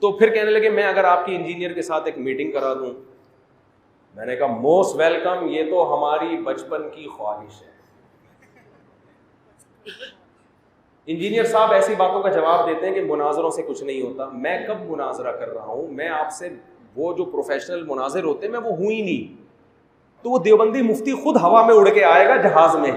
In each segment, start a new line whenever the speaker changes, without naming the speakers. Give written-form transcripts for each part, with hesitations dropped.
تو پھر کہنے لگے میں اگر آپ کی انجینئر کے ساتھ ایک میٹنگ کرا دوں. میں نے کہا موسٹ ویلکم, یہ تو ہماری بچپن کی خواہش ہے. انجینئر صاحب ایسی باتوں کا جواب دیتے ہیں کہ مناظروں سے کچھ نہیں ہوتا. میں کب مناظرہ کر رہا ہوں؟ میں آپ سے وہ جو پروفیشنل مناظر ہوتے ہیں میں وہ ہوں ہی نہیں. تو وہ دیوبندی مفتی خود ہوا میں اڑ کے آئے گا جہاز میں,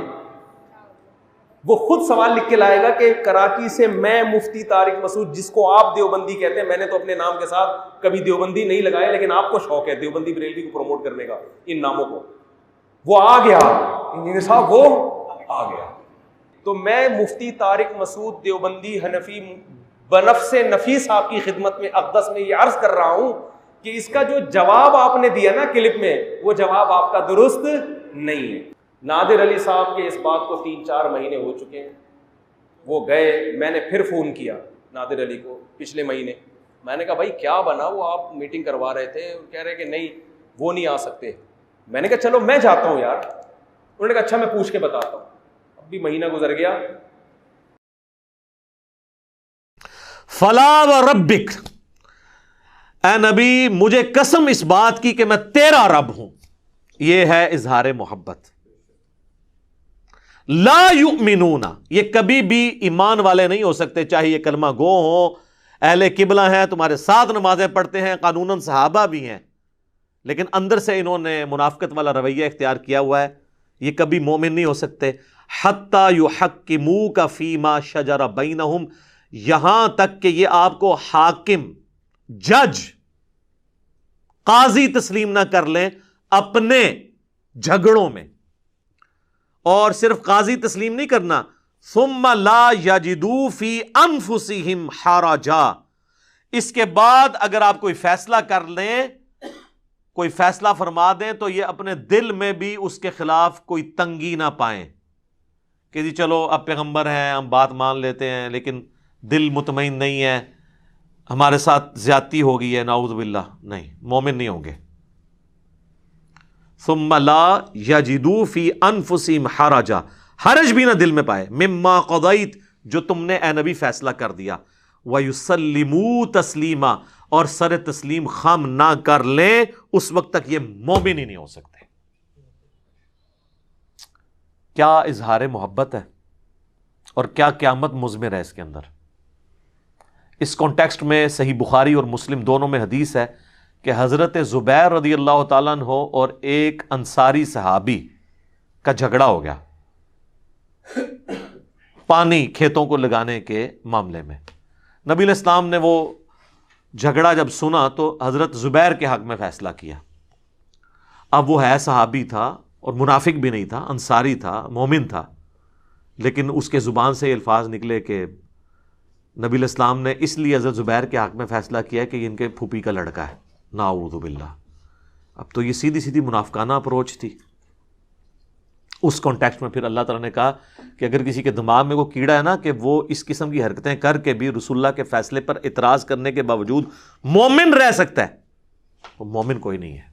وہ خود سوال لکھ کے لائے گا کہ کراچی سے میں مفتی طارق مسعود, جس کو آپ دیوبندی کہتے ہیں, میں نے تو اپنے نام کے ساتھ کبھی دیوبندی نہیں لگایا, لیکن آپ کو شوق ہے دیوبندی بریلوی کو پروموٹ کرنے کا ان ناموں کو. وہ آ گیا انجینئر صاحب, وہ آ گیا. تو میں مفتی طارق مسعود دیوبندی حنفی بنفس نفیس آپ کی خدمت میں اقدس میں یہ عرض کر رہا ہوں کہ اس کا جو جواب آپ نے دیا نا کلپ میں, وہ جواب آپ کا درست نہیں ہے. نادر علی صاحب کے اس بات کو 3-4 مہینے ہو چکے ہیں. وہ گئے, میں نے پھر فون کیا نادر علی کو پچھلے مہینے. میں نے کہا بھائی کیا بنا؟ وہ آپ میٹنگ کروا رہے تھے, کہہ رہے کہ نہیں وہ نہیں آ سکتے. میں نے کہا چلو میں جاتا ہوں یار. انہوں نے کہا اچھا میں پوچھ کے بتاتا ہوں. اب بھی مہینہ گزر گیا.
فلا وربک, اے نبی مجھے قسم اس بات کی کہ میں تیرا رب ہوں. یہ ہے اظہار محبت. لا یؤمنون, یہ کبھی بھی ایمان والے نہیں ہو سکتے, چاہے یہ کلمہ گو ہوں, اہل قبلہ ہیں, تمہارے ساتھ نمازیں پڑھتے ہیں, قانوناً صحابہ بھی ہیں, لیکن اندر سے انہوں نے منافقت والا رویہ اختیار کیا ہوا ہے. یہ کبھی مومن نہیں ہو سکتے. حتی یحکموک فیما شجر بینہم, یہاں تک کہ یہ آپ کو حاکم, جج, قاضی تسلیم نہ کر لیں اپنے جھگڑوں میں. اور صرف قاضی تسلیم نہیں کرنا, ثم لا یجدوا فی انفسہم حرجا, اس کے بعد اگر آپ کوئی فیصلہ کر لیں, کوئی فیصلہ فرما دیں, تو یہ اپنے دل میں بھی اس کے خلاف کوئی تنگی نہ پائیں کہ جی چلو اب پیغمبر ہیں ہم بات مان لیتے ہیں, لیکن دل مطمئن نہیں ہے, ہمارے ساتھ زیادتی ہو گئی ہے, نعوذ باللہ. نہیں, مومن نہیں ہوں گے. ثم لا یجدوا فی انفسہم حرجا, حرج بھی نہ دل میں پائے, مما قضیت, جو تم نے اے نبی فیصلہ کر دیا, ویسلموا تسلیما, اور سر تسلیم خم نہ کر لیں, اس وقت تک یہ مومن ہی نہیں ہو سکتے. کیا اظہار محبت ہے اور کیا قیامت مضمر ہے اس کے اندر. اس کانٹیکسٹ میں صحیح بخاری اور مسلم دونوں میں حدیث ہے کہ حضرت زبیر رضی اللہ تعالیٰ عنہ اور ایک انصاری صحابی کا جھگڑا ہو گیا پانی کھیتوں کو لگانے کے معاملے میں. نبی علیہ السلام نے وہ جھگڑا جب سنا تو حضرت زبیر کے حق میں فیصلہ کیا. اب وہ ہے صحابی تھا اور منافق بھی نہیں تھا, انصاری تھا, مومن تھا, لیکن اس کے زبان سے یہ الفاظ نکلے کہ نبی علیہ السلام نے اس لیے حضرت زبیر کے حق میں فیصلہ کیا کہ یہ ان کے پھوپھی کا لڑکا ہے, نعوذ باللہ. اب تو یہ سیدھی سیدھی منافقانہ اپروچ تھی. اس کانٹیکسٹ میں پھر اللہ تعالیٰ نے کہا کہ اگر کسی کے دماغ میں وہ کیڑا ہے نا کہ وہ اس قسم کی حرکتیں کر کے بھی رسول اللہ کے فیصلے پر اعتراض کرنے کے باوجود مومن رہ سکتا ہے, وہ مومن کوئی نہیں ہے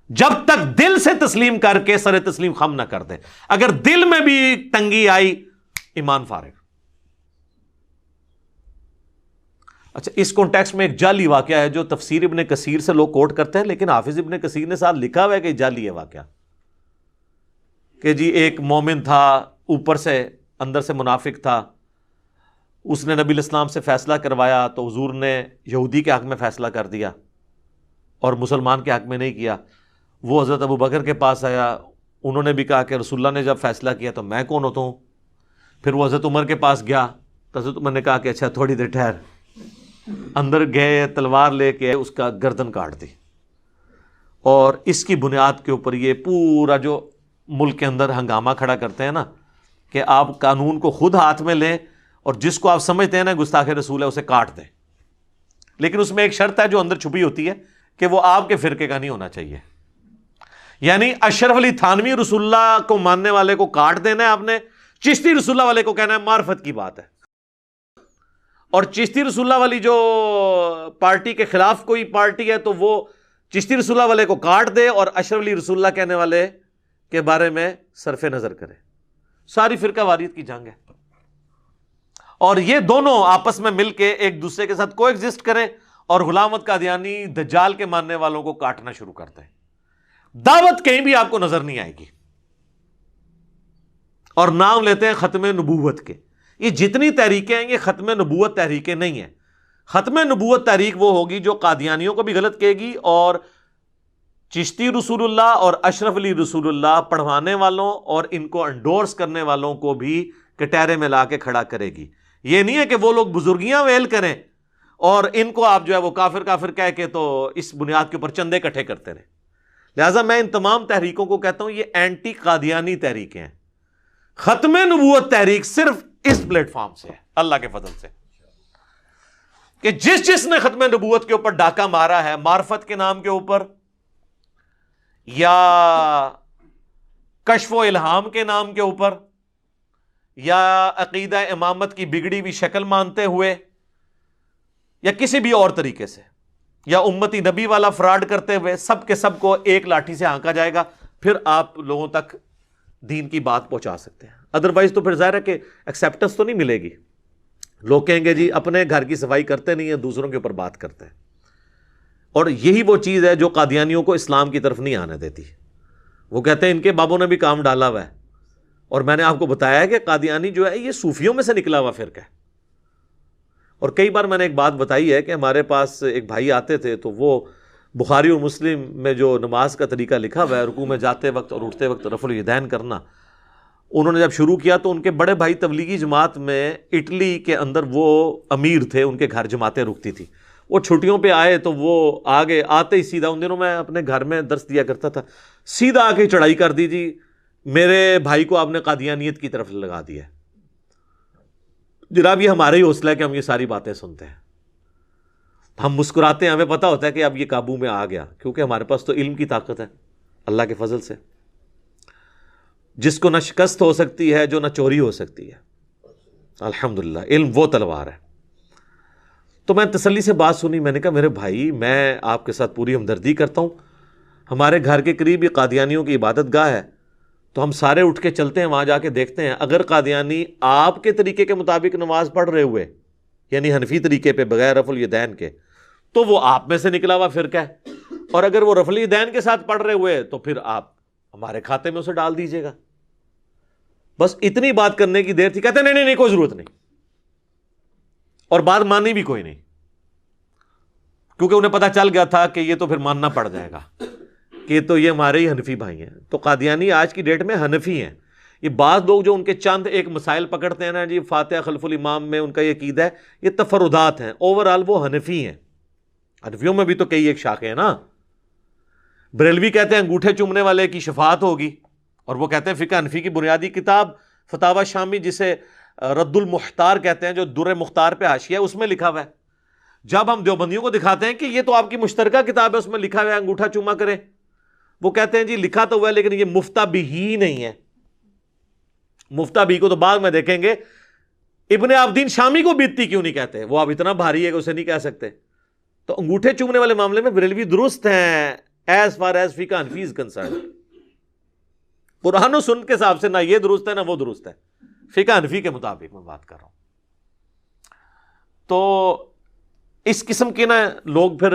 جب تک دل سے تسلیم کر کے سر تسلیم خم نہ کر دے. اگر دل میں بھی تنگی آئی, ایمان فارغ. اچھا, اس کانٹیکسٹ میں ایک جعلی واقعہ ہے جو تفسیر ابن کثیر سے لوگ کوٹ کرتے ہیں, لیکن حافظ ابن کثیر نے ساتھ لکھا ہوا ہے کہ جعلی ہے واقعہ, کہ جی ایک مومن تھا, اوپر سے اندر سے منافق تھا, اس نے نبی علیہ السلام سے فیصلہ کروایا تو حضور نے یہودی کے حق میں فیصلہ کر دیا اور مسلمان کے حق میں نہیں کیا. وہ حضرت ابو بکر کے پاس آیا, انہوں نے بھی کہا کہ رسول اللہ نے جب فیصلہ کیا تو میں کون ہوتا ہوں. پھر وہ حضرت عمر کے پاس گیا تو حضرت عمر نے کہا کہ اچھا تھوڑی دیر ٹھہر, اندر گئے, تلوار لے کے اس کا گردن کاٹ دی. اور اس کی بنیاد کے اوپر یہ پورا جو ملک کے اندر ہنگامہ کھڑا کرتے ہیں نا کہ آپ قانون کو خود ہاتھ میں لیں اور جس کو آپ سمجھتے ہیں نا گستاخ رسول ہے اسے کاٹ دیں, لیکن اس میں ایک شرط ہے جو اندر چھپی ہوتی ہے کہ وہ آپ کے فرقے کا نہیں ہونا چاہیے. یعنی اشرف علی تھانوی رسول اللہ کو ماننے والے کو کاٹ دینا ہے آپ نے, چشتی رسول اللہ والے کو کہنا ہے معرفت کی بات ہے, اور چشتی رسول اللہ والی جو پارٹی کے خلاف کوئی پارٹی ہے تو وہ چشتی رسول اللہ والے کو کاٹ دے اور اشرف علی رسول اللہ کہنے والے کے بارے میں صرف نظر کرے. ساری فرقہ واریت کی جنگ ہے. اور یہ دونوں آپس میں مل کے ایک دوسرے کے ساتھ کو ایگزسٹ کریں اور غلام احمد قادیانی دجال کے ماننے والوں کو کاٹنا شروع کرتے ہیں. دعوت کہیں بھی آپ کو نظر نہیں آئے گی اور نام لیتے ہیں ختم نبوت کے. یہ جتنی تحریکیں ہیں یہ ختم نبوت تحریکیں نہیں ہیں. ختم نبوت تحریک وہ ہوگی جو قادیانیوں کو بھی غلط کہے گی اور چشتی رسول اللہ اور اشرف علی رسول اللہ پڑھوانے والوں اور ان کو انڈورس کرنے والوں کو بھی کٹہرے میں لا کے کھڑا کرے گی. یہ نہیں ہے کہ وہ لوگ بزرگیاں ویل کریں اور ان کو آپ جو ہے وہ کافر کافر کہہ کے تو اس بنیاد کے اوپر چندے اکٹھے کرتے رہیں. لہٰذا میں ان تمام تحریکوں کو کہتا ہوں یہ اینٹی قادیانی تحریکیں ہیں. ختم نبوت تحریک صرف اس پلیٹ فارم سے ہے اللہ کے فضل سے کہ جس نے ختم نبوت کے اوپر ڈاکہ مارا ہے معرفت کے نام کے اوپر یا کشف و الہام کے نام کے اوپر یا عقیدہ امامت کی بگڑی ہوئی شکل مانتے ہوئے یا کسی بھی اور طریقے سے یا امتی نبی والا فراڈ کرتے ہوئے سب کے سب کو ایک لاٹھی سے ہانکا جائے گا. پھر آپ لوگوں تک دین کی بات پہنچا سکتے ہیں. ادروائز تو پھر ظاہر ہے کہ ایکسیپٹنس تو نہیں ملے گی. لوگ کہیں گے جی اپنے گھر کی صفائی کرتے نہیں ہیں دوسروں کے اوپر بات کرتے ہیں. اور یہی وہ چیز ہے جو قادیانیوں کو اسلام کی طرف نہیں آنے دیتی. وہ کہتے ہیں ان کے بابوں نے بھی کام ڈالا ہوا ہے. اور میں نے آپ کو بتایا ہے کہ قادیانی جو ہے یہ صوفیوں میں سے نکلا ہوا فرقہ ہے. اور کئی بار میں نے ایک بات بتائی ہے کہ ہمارے پاس ایک بھائی آتے تھے تو وہ بخاری اور مسلم میں جو نماز کا طریقہ لکھا ہوا ہے رکوع میں جاتے وقت اور اٹھتے وقت رفع الیدین کرنا، انہوں نے جب شروع کیا تو ان کے بڑے بھائی تبلیغی جماعت میں اٹلی کے اندر وہ امیر تھے، ان کے گھر جماعتیں رکتی تھی. وہ چھٹیوں پہ آئے تو وہ آگے آتے ہی سیدھا، ان دنوں میں اپنے گھر میں درس دیا کرتا تھا، سیدھا آ کے چڑھائی کر دی جی میرے بھائی کو آپ نے قادیانیت کی طرف لگا دیا ہے. جناب یہ ہمارا ہی حوصلہ ہے کہ ہم یہ ساری باتیں سنتے ہیں. ہم مسکراتے ہیں، ہمیں پتہ ہوتا ہے کہ اب یہ قابو میں آ گیا کیونکہ ہمارے پاس تو علم کی طاقت ہے اللہ کے فضل سے، جس کو نہ شکست ہو سکتی ہے جو نہ چوری ہو سکتی ہے. الحمدللہ علم وہ تلوار ہے. تو میں تسلی سے بات سنی، میں نے کہا میرے بھائی میں آپ کے ساتھ پوری ہمدردی کرتا ہوں، ہمارے گھر کے قریب یہ قادیانیوں کی عبادت گاہ ہے تو ہم سارے اٹھ کے چلتے ہیں وہاں جا کے دیکھتے ہیں. اگر قادیانی آپ کے طریقے کے مطابق نماز پڑھ رہے ہوئے یعنی حنفی طریقے پہ بغیر رفع الیدین کے تو وہ آپ میں سے نکلا ہوا فرقہ ہے، اور اگر وہ رفع الیدین کے ساتھ پڑھ رہے ہوئے تو پھر آپ ہمارے کھاتے میں اسے ڈال دیجیے گا. بس اتنی بات کرنے کی دیر تھی. کہتے نہیں نہیں نہیں کوئی ضرورت نہیں، اور بات ماننی بھی کوئی نہیں کیونکہ انہیں پتا چل گیا تھا کہ یہ تو پھر ماننا پڑ جائے گا کہ تو یہ ہمارے ہی حنفی بھائی ہیں. تو قادیانی آج کی ڈیٹ میں حنفی ہیں. یہ بعض لوگ جو ان کے چند ایک مسائل پکڑتے ہیں نا جی فاتحہ خلف الامام میں ان کا یہ عقیدہ ہے، یہ تفردات ہیں. اوورآل وہ حنفی ہیں. حنفیوں میں بھی تو کئی ایک شاخیں ہیں نا. بریلوی کہتے ہیں انگوٹھے چومنے والے کی شفاعت ہوگی، اور وہ کہتے ہیں فقہ حنفی کی بنیادی کتاب فتاوی شامی جسے رد المختار کہتے ہیں جو در مختار پہ حاشیہ ہے اس میں لکھا ہوا ہے. جب ہم دیوبندیوں کو دکھاتے ہیں کہ یہ تو آپ کی مشترکہ کتاب ہے اس میں لکھا ہوا ہے انگوٹھا چوما کریں، وہ کہتے ہیں جی لکھا تو ہوا ہے لیکن یہ مفتہ بھی ہی نہیں ہے. مفتہ بھی کو تو بعد میں دیکھیں گے. ابن عابدین شامی کو بیتتی کیوں نہیں کہتے؟ وہ اب اتنا بھاری ہے کہ اسے نہیں کہہ سکتے. تو انگوٹھے چومنے والے معاملے میں بریلوی درست ہیں ایز فار ایز فقہ حنفی از کنسرن. قرآن و سنت کے حساب سے نہ یہ درست ہے نہ وہ درست ہے، فقہ حنفی کے مطابق میں بات کر رہا ہوں. تو اس قسم کے نا لوگ پھر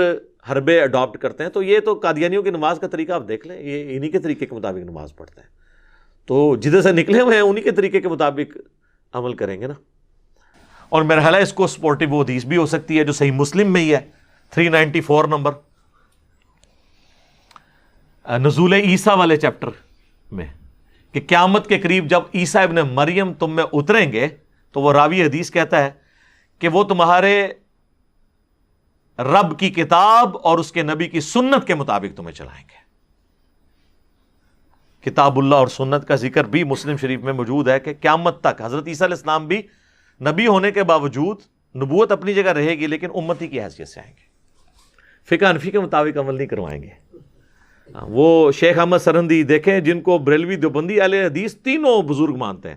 حربے اڈاپٹ کرتے ہیں. تو یہ تو قادیانیوں کی نماز کا طریقہ آپ دیکھ لیں، یہ انہی کے طریقے کے مطابق نماز پڑھتے ہیں. تو جدھر سے نکلے ہوئے ہیں انہی کے طریقے کے مطابق عمل کریں گے نا. اور میرا خیال ہے اس کو سپورٹیو وہ حدیث بھی ہو سکتی ہے جو صحیح مسلم میں ہی ہے 394 نمبر نزول عیسیٰ والے چیپٹر میں کہ قیامت کے قریب جب عیسیٰ ابن مریم تم میں اتریں گے تو وہ راوی حدیث کہتا ہے کہ وہ تمہارے رب کی کتاب اور اس کے نبی کی سنت کے مطابق تمہیں چلائیں گے. کتاب اللہ اور سنت کا ذکر بھی مسلم شریف میں موجود ہے کہ قیامت تک حضرت عیسیٰ علیہ السلام بھی نبی ہونے کے باوجود نبوت اپنی جگہ رہے گی لیکن امتی کی حیثیت سے آئیں گے. فقہ حنفی کے مطابق عمل نہیں کروائیں گے. وہ شیخ احمد سرہندی دیکھیں جن کو بریلوی دیوبندی اہل حدیث تینوں بزرگ مانتے ہیں،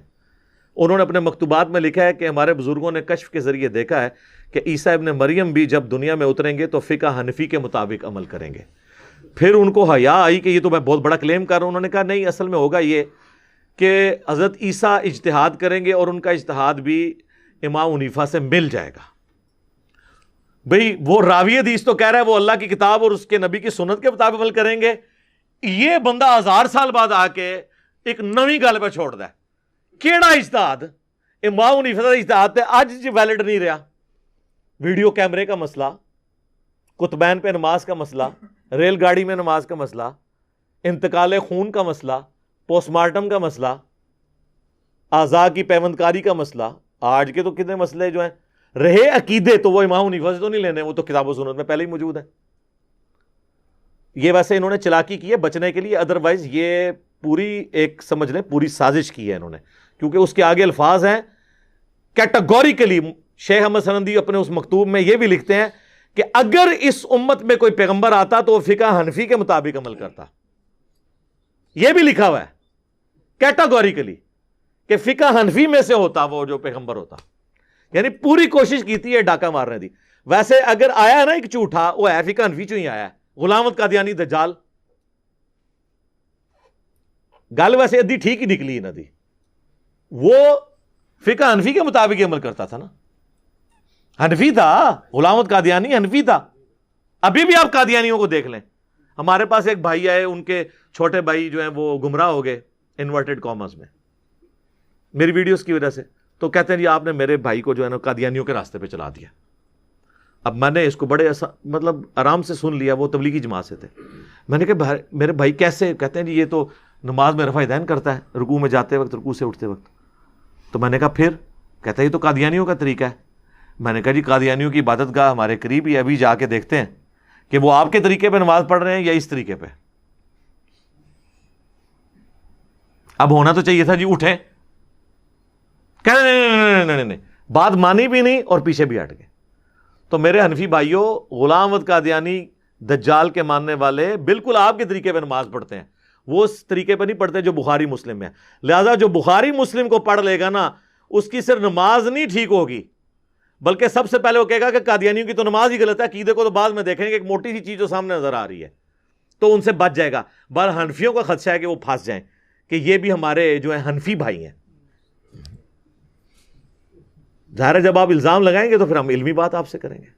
انہوں نے اپنے مکتوبات میں لکھا ہے کہ ہمارے بزرگوں نے کشف کے ذریعے دیکھا ہے کہ عیسیٰ ابن مریم بھی جب دنیا میں اتریں گے تو فقہ حنفی کے مطابق عمل کریں گے. پھر ان کو حیا آئی کہ یہ تو میں بہت بڑا کلیم کر رہا ہوں. انہوں نے کہا نہیں، اصل میں ہوگا یہ کہ حضرت عیسیٰ اجتہاد کریں گے اور ان کا اجتہاد بھی امام حنیفہ سے مل جائے گا. بھئی وہ راوی حدیث تو کہہ رہا ہے وہ اللہ کی کتاب اور اس کے نبی کی سنت کے مطابق عمل کریں گے, یہ بندہ 1000 سال بعد آ کے ایک نویں گل پہ چھوڑ دا ہے. کیڑا اجتہاد؟ امام حنیفہ کا اجتہاد تے اج ویلڈ نہیں رہا. ویڈیو کیمرے کا مسئلہ, کتبین پہ نماز کا مسئلہ, ریل گاڑی میں نماز کا مسئلہ, انتقال خون کا مسئلہ, پوسٹ مارٹم کا مسئلہ, اعضاء کی پیوندکاری کا مسئلہ, آج کے تو کتنے مسئلے جو ہیں رہے عقیدے تو وہ امام حنیفہ سے تو نہیں لینے, وہ تو کتاب و سنت میں پہلے ہی موجود ہیں. یہ ویسے انہوں نے چلاکی کی ہے بچنے کے لیے, ادروائز یہ پوری ایک سمجھ لیں پوری سازش کی ہے انہوں نے, کیونکہ اس کے آگے الفاظ ہیں کیٹاگوریکلی. شیخ احمد سنندی اپنے اس مکتوب میں یہ بھی لکھتے ہیں کہ اگر اس امت میں کوئی پیغمبر آتا تو وہ فقہ حنفی کے مطابق عمل کرتا. یہ بھی لکھا ہوا ہے کیٹاگوریکلی کہ فقہ حنفی میں سے ہوتا وہ جو پیغمبر ہوتا. یعنی پوری کوشش کی تھی یہ ڈاکہ مارنے دی. ویسے اگر آیا ہے نا ایک جھوٹا, وہ ہے فقہ حنفی چوں ہی آیا ہے, غلام احمد قادیانی دجال. گل ویسے ادھی ٹھیک ہی نکلی نہ دی, وہ فقہ حنفی کے مطابق ہی عمل کرتا تھا نا, حنفی تھا. غلام احمد قادیانی حنفی تھا. ابھی بھی آپ قادیانیوں کو دیکھ لیں. ہمارے پاس ایک بھائی آئے, ان کے چھوٹے بھائی جو ہیں وہ گمراہ ہو گئے انورٹڈ کامرس میں میری ویڈیوز کی وجہ سے, تو کہتے ہیں جی آپ نے میرے بھائی کو جو ہے نا قادیانیوں کے راستے پہ چلا دیا. اب میں نے اس کو بڑے مطلب آرام سے سن لیا, وہ تبلیغی جماعت سے تھے. میں نے کہا میرے بھائی کیسے؟ کہتے ہیں جی یہ تو نماز میں رفع دین کرتا ہے, رکوع میں جاتے وقت, رکوع سے اٹھتے وقت. تو میں نے کہا پھر؟ کہتا ہے یہ تو قادیانیوں کا طریقہ ہے. میں نے کہا جی قادیانیوں کی عبادت گاہ ہمارے قریب ہی, ابھی جا کے دیکھتے ہیں کہ وہ آپ کے طریقے پہ نماز پڑھ رہے ہیں یا اس طریقے پہ. اب ہونا تو چاہیے تھا جی اٹھیں, نہیں, بات مانی بھی نہیں اور پیچھے بھی ہٹ گئے. تو میرے حنفی بھائیوں, غلام احمد قادیانی دجال کے ماننے والے بالکل آپ کے طریقے پہ نماز پڑھتے ہیں, وہ اس طریقے پہ نہیں پڑھتے جو بخاری مسلم میں ہے. لہذا جو بخاری مسلم کو پڑھ لے گا نا, اس کی صرف نماز نہیں ٹھیک ہوگی, بلکہ سب سے پہلے وہ کہے گا کہ قادیانیوں کی تو نماز ہی غلط ہے. عقیدے کو تو بعد میں دیکھیں گے, ایک موٹی سی چیز جو سامنے نظر آ رہی ہے تو ان سے بچ جائے گا. بہر حنفیوں کا خدشہ ہے کہ وہ پھنس جائیں کہ یہ بھی ہمارے جو ہیں حنفی بھائی ہیں. ظاہر ہے جب آپ الزام لگائیں گے تو پھر ہم علمی بات آپ سے کریں گے.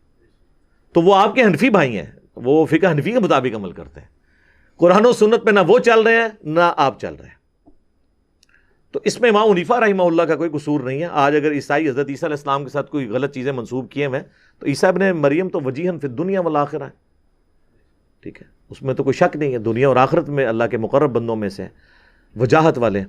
تو وہ آپ کے حنفی بھائی ہیں, وہ فقہ حنفی کے مطابق عمل کرتے ہیں. قرآن و سنت پہ نہ وہ چل رہے ہیں نہ آپ چل رہے ہیں. تو اس میں امام حنیفہ رحمہ اللہ کا کوئی قصور نہیں ہے. آج اگر عیسائی حضرت عیسیٰ علیہ السلام کے ساتھ کوئی غلط چیزیں منسوب کیے ہوئے ہیں تو عیسیٰ ابن مریم تو وجیہاً فی الدنیا والآخرہ ہے, ٹھیک ہے, اس میں تو کوئی شک نہیں ہے. دنیا اور آخرت میں اللہ کے مقرب بندوں میں سے وجاہت والے ہیں.